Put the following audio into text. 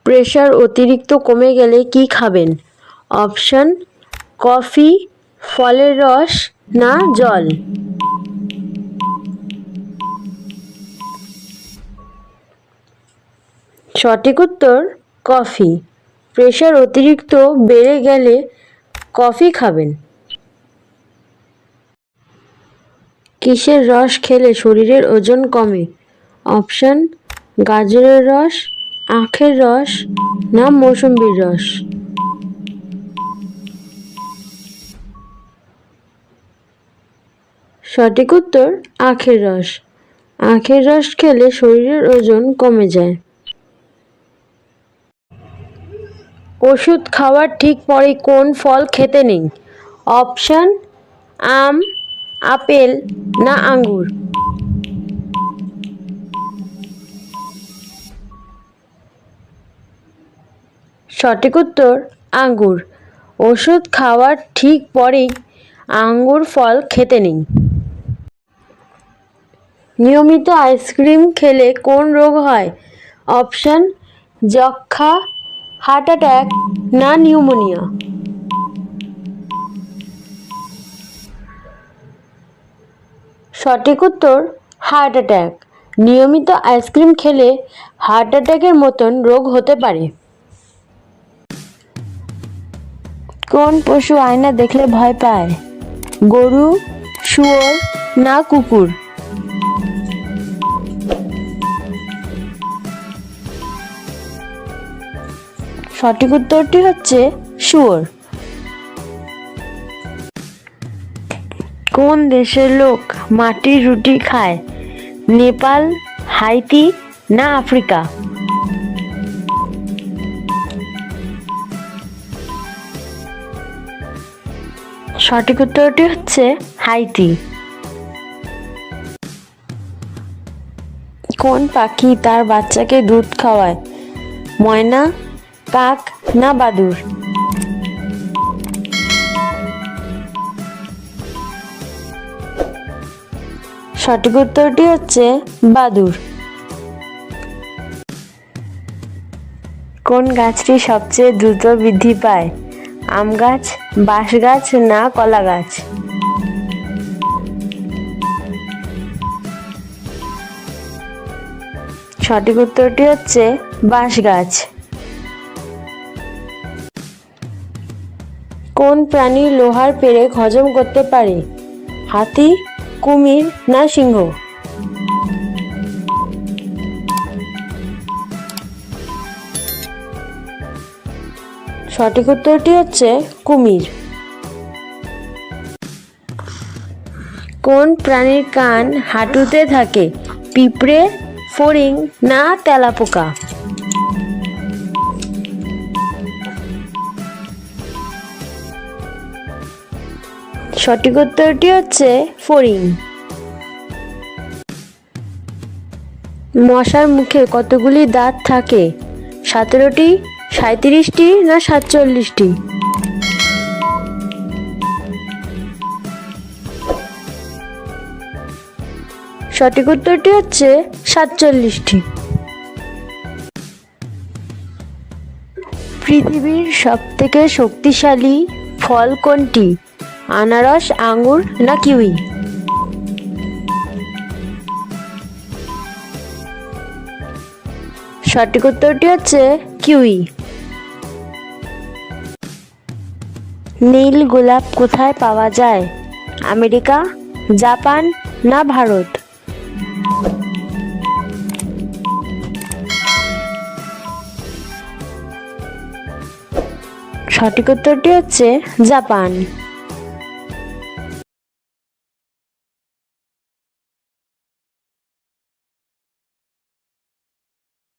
Pressure অতিরিক্ত কমে গেলে কি খাবেন? অপশন: কফি, ফলের রস না জল। সঠিক উত্তর কফি। প্রেশার অতিরিক্ত বেড়ে গেলে কফি খাবেন। কিসের রস খেলে শরীরের ওজন কমে? অপশন: গাজরের রস, আখের রস না মৌসুম্বির রস। সঠিক উত্তর আখের রস। আখের রস খেলে শরীরের ওজন কমে যায়। ওষুধ খাওয়ার ঠিক পরে কোন ফল খেতে নেই? অপশন: আম, আপেল না আঙ্গুর। সঠিক উত্তর আঙ্গুর। ওষুধ খাওয়ার ঠিক পরেই আঙ্গুর ফল খেতে নেই। নিয়মিত আইসক্রিম খেলে কোন রোগ হয়? অপশন: যক্ষ্মা, হার্ট অ্যাটাক না নিউমোনিয়া। সঠিক উত্তর হার্ট অ্যাটাক। নিয়মিত আইসক্রিম খেলে হার্ট অ্যাটাকের মতন রোগ হতে পারে। কোন পশু আয়না দেখলে ভয় পায়? গরু, শুয়োর না কুকুর? সঠিক উত্তরটি হচ্ছে শুয়োর। কোন দেশের লোক মাটির রুটি খায়? নেপাল, হাইতি না আফ্রিকা? সঠিক উত্তরটি হচ্ছে হাইতি। কোন পাখি তার বাচ্চাকে দুধ খাওয়ায়? ময়না, কাক না বাদুড়? সঠিক উত্তরটি হচ্ছে বাদুড়। কোন গাছটি সবচেয়ে দ্রুত বৃদ্ধি পায়? আম গাছ, বাঁশ গাছ না কলা গাছ? সঠিক উত্তরটি হচ্ছে বাঁশ গাছ। কোন প্রাণী লোহার পেরেক হজম করতে পারে? হাতি, কুমির না সিংহ? সঠিক উত্তরটি হচ্ছে কুমির। কোন প্রাণীর কান হাঁটুতে থাকে? পিঁপড়ে, ফড়িং না তেলাপোকা? সঠিক উত্তরটি হচ্ছে ফড়িং। মশার মুখে কতগুলি দাঁত থাকে? 17টি, 37টি না 47টি? সঠিক উত্তরটি হচ্ছে 47টি। পৃথিবীর সবথেকে শক্তিশালী ফল কোনটি? আনারস, আঙ্গুর না কিউই? সঠিক উত্তরটি হচ্ছে কিউই। নীল গোলাপ কোথায় পাওয়া যায়? আমেরিকা, জাপান না ভারত? সঠিক উত্তরটি হচ্ছে জাপান।